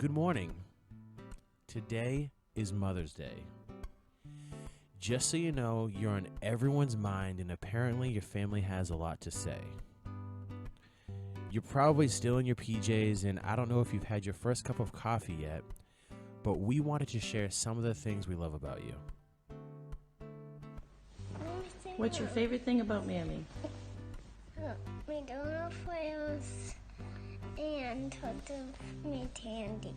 Good morning. Today is Mother's Day. Just so you know, you're on everyone's mind, and apparently your family has a lot to say. You're probably still in your PJs, and I don't know if you've had your first cup of coffee yet, but we wanted to share some of the things we love about you. What's your favorite thing about Mammy? McDonald's fries and total me candy.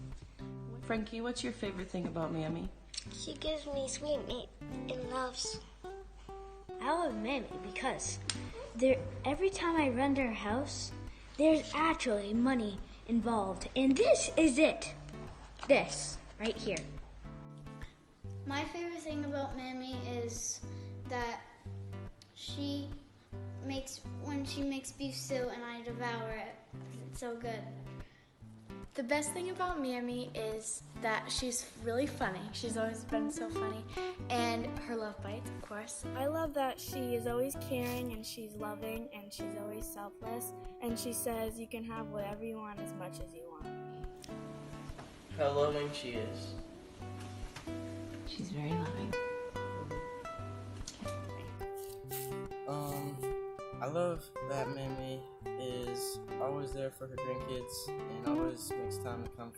Frankie, what's your favorite thing about Mammy? She gives me sweet meat and loves. I love Mammy because every time I run to her house, there's actually money involved. And this is it. This, right here. My favorite thing about Mammy is that when she makes beef stew and I devour it. It's so good. The best thing about Mammy is that she's really funny. She's always been so funny. And her love bites, of course. I love that she is always caring and she's loving and she's always selfless. And she says you can have whatever you want as much as you want. How loving she is. She's very loving. I love that Mammy is always there for her grandkids and always makes time to come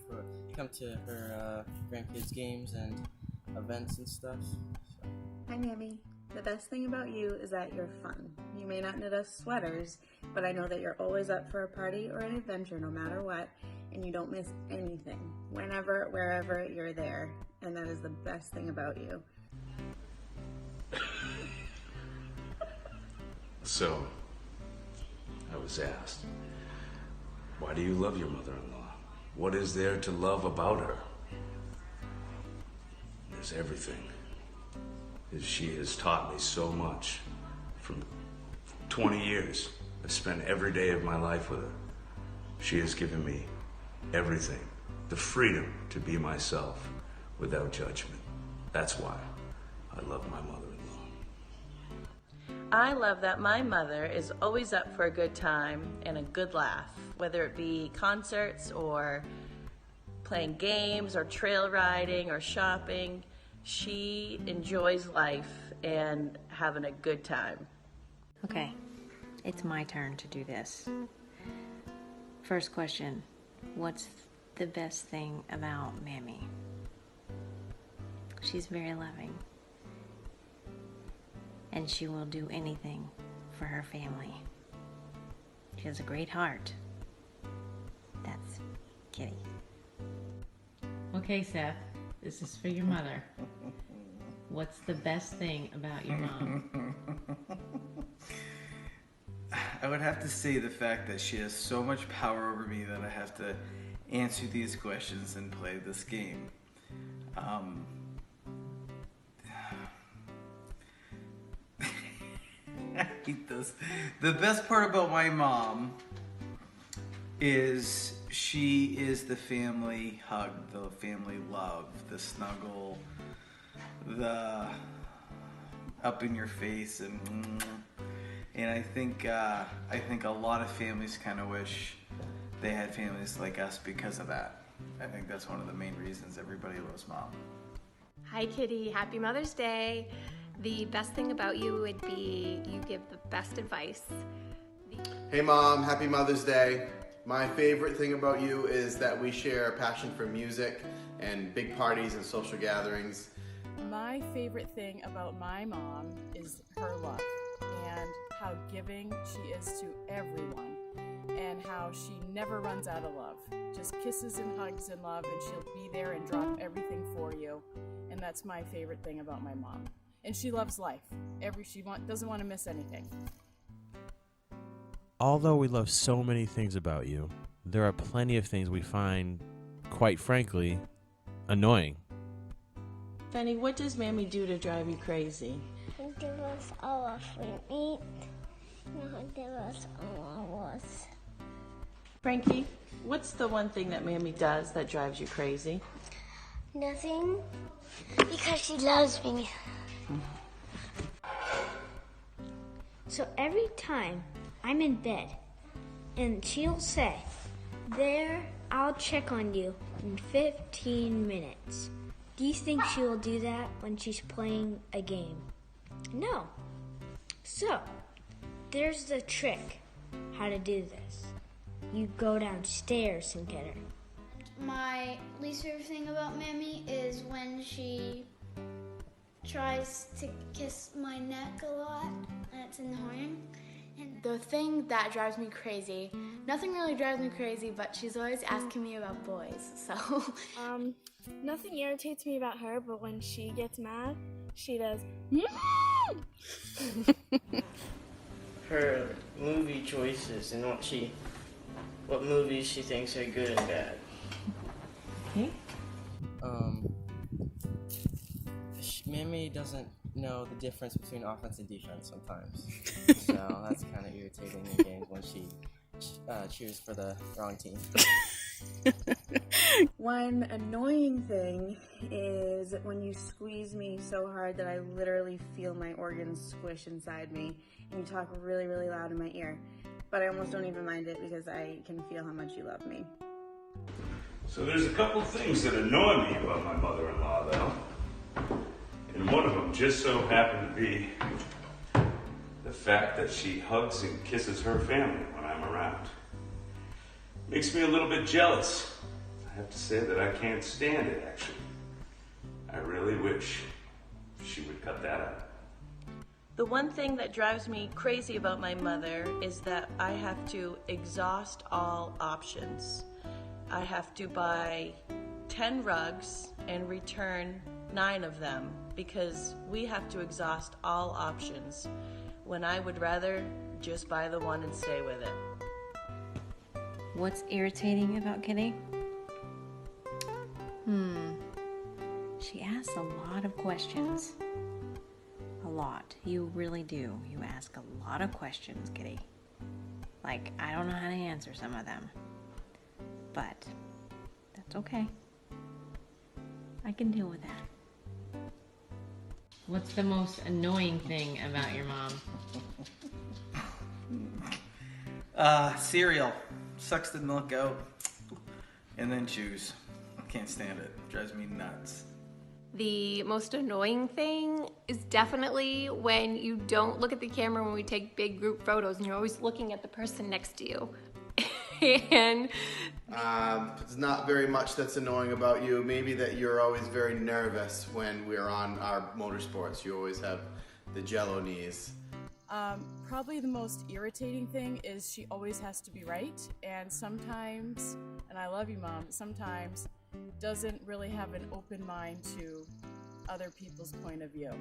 to her grandkids' games and events and stuff. So. Hi, Mammy. The best thing about you is that you're fun. You may not knit us sweaters, but I know that you're always up for a party or an adventure no matter what, and you don't miss anything. Whenever, wherever, you're there, and that is the best thing about you. So, I was asked, why do you love your mother-in-law? What is there to love about her? There's everything. She has taught me so much. From 20 years, I've spent every day of my life with her. She has given me everything, the freedom to be myself without judgment. That's why I love my mother-in-law. I love that my mother is always up for a good time and a good laugh, whether it be concerts or playing games or trail riding or shopping. She enjoys life and having a good time. Okay, it's my turn to do this. First question, what's the best thing about Mammy? She's very loving. And she will do anything for her family. She has a great heart. That's Kitty. Okay, Seth, this is for your mother. What's the best thing about your mom? I would have to say the fact that she has so much power over me that I have to answer these questions and play this game. I hate this. The best part about my mom is she is the family hug, the family love, the snuggle, the up in your face, and I think a lot of families kind of wish they had families like us because of that. I think that's one of the main reasons everybody loves Mom. Hi, Kitty. Happy Mother's Day. The best thing about you would be you give the best advice. Hey Mom, happy Mother's Day. My favorite thing about you is that we share a passion for music and big parties and social gatherings. My favorite thing about my mom is her love and how giving she is to everyone and how she never runs out of love. Just kisses and hugs and love, and she'll be there and drop everything for you. And that's my favorite thing about my mom. And she loves life. She doesn't want to miss anything. Although we love so many things about you, there are plenty of things we find, quite frankly, annoying. Fanny, what does Mammy do to drive you crazy? Give us all our free meat. Give us all ours. Frankie, what's the one thing that Mammy does that drives you crazy? Nothing, because she loves me. So every time I'm in bed and she'll say, There, I'll check on you in 15 minutes. Do you think she will do that when she's playing a game? No. So, there's the trick how to do this. You go downstairs and get her. My least favorite thing about Mammy is when she tries to kiss my neck a lot, and it's annoying. And The thing that drives me crazy, nothing really drives me crazy, but she's always asking me about boys, so. Nothing irritates me about her, but when she gets mad, she does. Her movie choices and what movies she thinks are good and bad. Okay. Mammy doesn't know the difference between offense and defense sometimes. So that's kind of irritating in games when she cheers for the wrong team. One annoying thing is when you squeeze me so hard that I literally feel my organs squish inside me, and you talk really, really loud in my ear. But I almost don't even mind it because I can feel how much you love me. So there's a couple things that annoy me about my mother-in-law, though. And one of them just so happened to be the fact that she hugs and kisses her family when I'm around. Makes me a little bit jealous. I have to say that I can't stand it, actually. I really wish she would cut that out. The one thing that drives me crazy about my mother is that I have to exhaust all options. I have to buy 10 rugs and return 9 of them because we have to exhaust all options when I would rather just buy the one and stay with it. What's irritating about Kitty? She asks a lot of questions. A lot. You really do. You ask a lot of questions, Kitty. Like, I don't know how to answer some of them. But that's okay. I can deal with that. What's the most annoying thing about your mom? Cereal. Sucks the milk out and then chews. Can't stand it. Drives me nuts. The most annoying thing is definitely when you don't look at the camera when we take big group photos and you're always looking at the person next to you. And it's not very much that's annoying about you. Maybe that you're always very nervous when we're on our motorsports. You always have the jello knees. Probably the most irritating thing is she always has to be right, and sometimes, and I love you, Mom, sometimes doesn't really have an open mind to other people's point of view.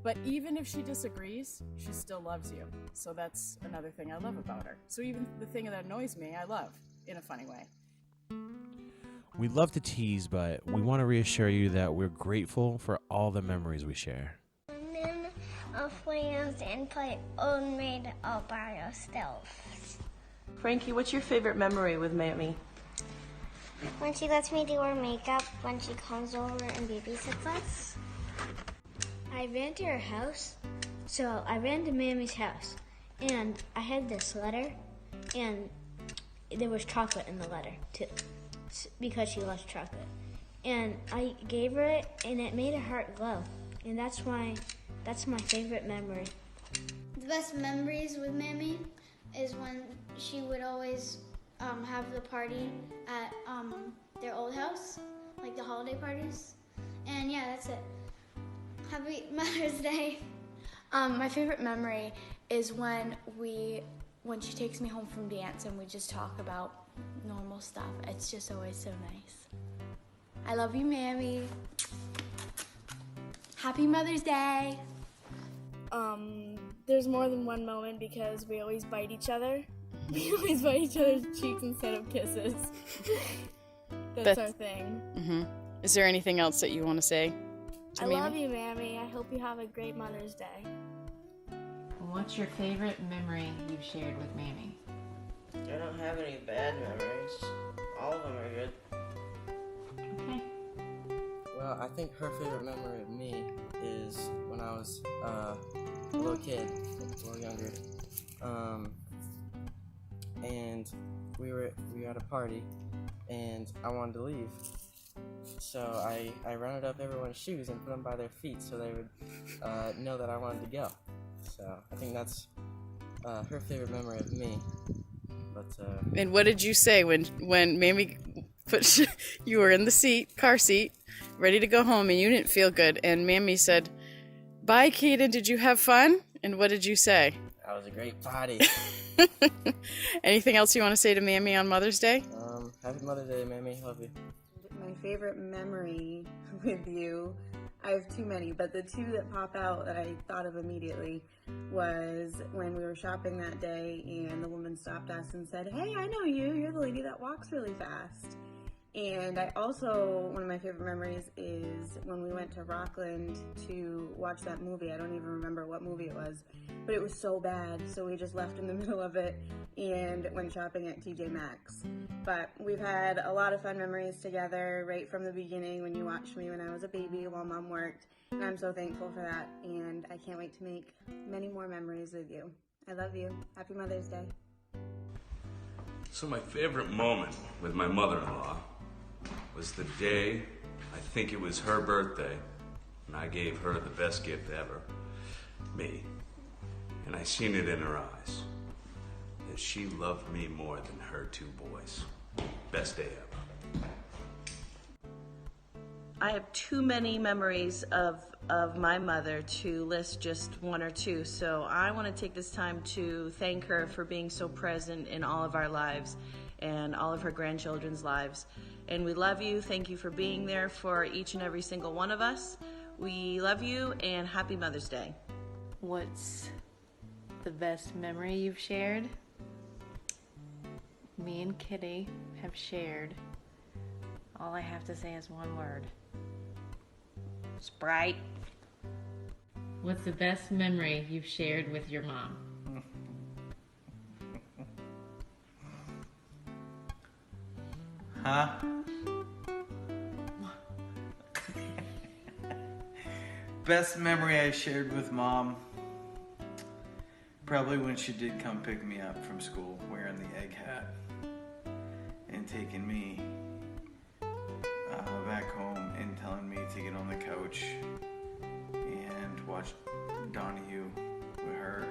But even if she disagrees, she still loves you. So that's another thing I love about her. So even the thing that annoys me, I love in a funny way. We love to tease, but we want to reassure you that we're grateful for all the memories we share. Of friends and play own made all by ourselves. Frankie, what's your favorite memory with Mammy? When she lets me do her makeup, when she comes over and babysits us. I ran to her house, so I ran to Mammy's house, and I had this letter, and there was chocolate in the letter, too, because she loves chocolate. And I gave her it, and it made her heart glow, and that's my favorite memory. The best memories with Mammy is when she would always have the party at their old house, like the holiday parties. And yeah, that's it. Happy Mother's Day. My favorite memory is when she takes me home from dance and we just talk about normal stuff. It's just always so nice. I love you, Mammy. Happy Mother's Day. There's more than one moment because we always bite each other. We always bite each other's cheeks instead of kisses. That's our thing. Mm-hmm. Is there anything else that you want to say to I Mammy? love you, Mammy. I hope you have a great Mother's Day. What's your favorite memory you've shared with Mammy? I don't have any bad memories. All of them are good. Okay. Well, I think her favorite memory of me is when I was a little kid, a little younger. and we were at a party, and I wanted to leave. So I rounded up everyone's shoes and put them by their feet so they would know that I wanted to go. So I think that's her favorite memory of me. But And what did you say when Mammy put you were in the car seat, ready to go home, and you didn't feel good, and Mammy said, "Bye, Kaden. Did you have fun?" And what did you say? that was a great party. Anything else you want to say to Mammy on Mother's Day? Happy Mother's Day, Mammy. Love you. My favorite memory with you, I have too many, but the two that pop out that I thought of immediately was when we were shopping that day and the woman stopped us and said, "Hey, I know you. You're the lady that walks really fast." And I also, one of my favorite memories is when we went to Rockland to watch that movie. I don't even remember what movie it was, but it was so bad, so we just left in the middle of it and went shopping at TJ Maxx. But we've had a lot of fun memories together right from the beginning when you watched me when I was a baby while Mom worked, and I'm so thankful for that, and I can't wait to make many more memories with you. I love you. Happy Mother's Day. So my favorite moment with my mother-in-law was the day, I think it was her birthday, and I gave her the best gift ever, me. And I seen it in her eyes, that she loved me more than her two boys. Best day ever. I have too many memories of my mother to list just one or two, so I want to take this time to thank her for being so present in all of our lives and all of her grandchildren's lives. And we love you. Thank you for being there for each and every single one of us. We love you, and happy Mother's Day. What's the best memory you've shared? Me and Kitty have shared. All I have to say is one word. Sprite. What's the best memory you've shared with your mom? Huh? Best memory I shared with Mom, probably when she did come pick me up from school wearing the egg hat and taking me back home and telling me to get on the couch and watch Donahue with her.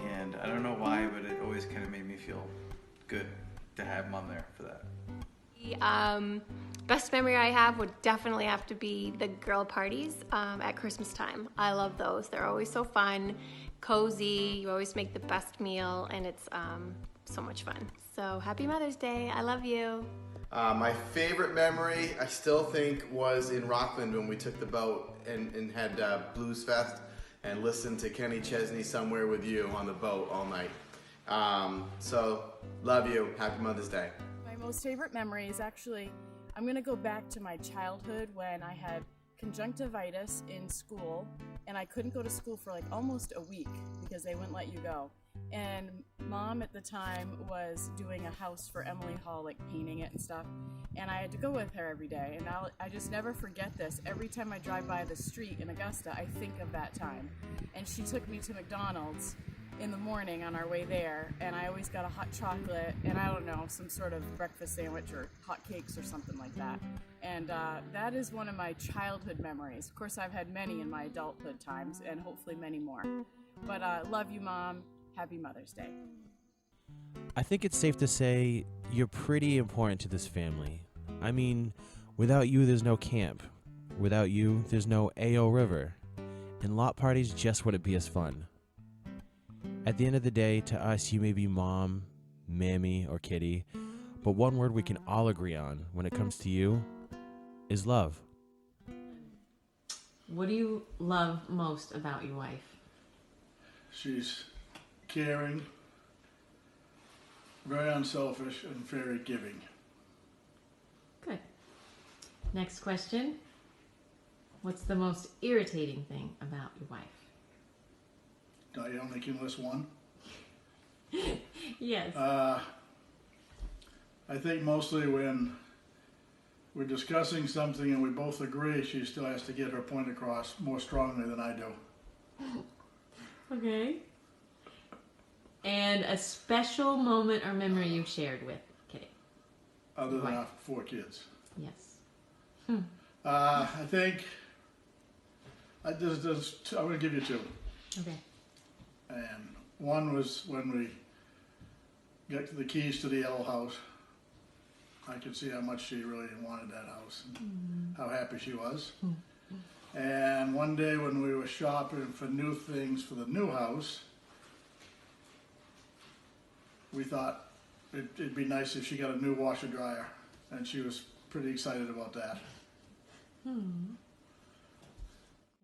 And I don't know why, but it always kind of made me feel good to have Mom there for that. The best memory I have would definitely have to be the girl parties at Christmas time. I love those. They're always so fun, cozy. You always make the best meal, and it's so much fun. So happy Mother's Day. I love you. My favorite memory, I still think, was in Rockland when we took the boat and had Blues Fest and listened to Kenny Chesney Somewhere With You on the boat all night. So, love you. Happy Mother's Day. My most favorite memory is actually, I'm going to go back to my childhood when I had conjunctivitis in school, and I couldn't go to school for like almost a week because they wouldn't let you go. And Mom at the time was doing a house for Emily Hall, like painting it and stuff, and I had to go with her every day. And I just never forget this. Every time I drive by the street in Augusta, I think of that time. And she took me to McDonald's in the morning on our way there, and I always got a hot chocolate and I don't know, some sort of breakfast sandwich or hot cakes or something like that. And that is one of my childhood memories. Of course, I've had many in my adulthood times, and hopefully many more. But love you, Mom. Happy Mother's Day. I think it's safe to say you're pretty important to this family. I mean, without you, there's no camp. Without you, there's no AO River. And lot parties just wouldn't be as fun. At the end of the day, to us, you may be Mom, Mammy, or Kitty, but one word we can all agree on when it comes to you is love. What do you love most about your wife? She's caring, very unselfish, and very giving. Good. Next question. What's the most irritating thing about your wife? You only can list one? Yes. I think mostly when we're discussing something and we both agree, she still has to get her point across more strongly than I do. Okay. And a special moment or memory you've shared with Kitty. Other than Right. our 4 kids. Yes. I think I'm going to give you 2. Okay. And one was when we got the keys to the yellow house. I could see how much she really wanted that house and how happy she was. And one day when we were shopping for new things for the new house, we thought it'd be nice if she got a new washer dryer, and she was pretty excited about that.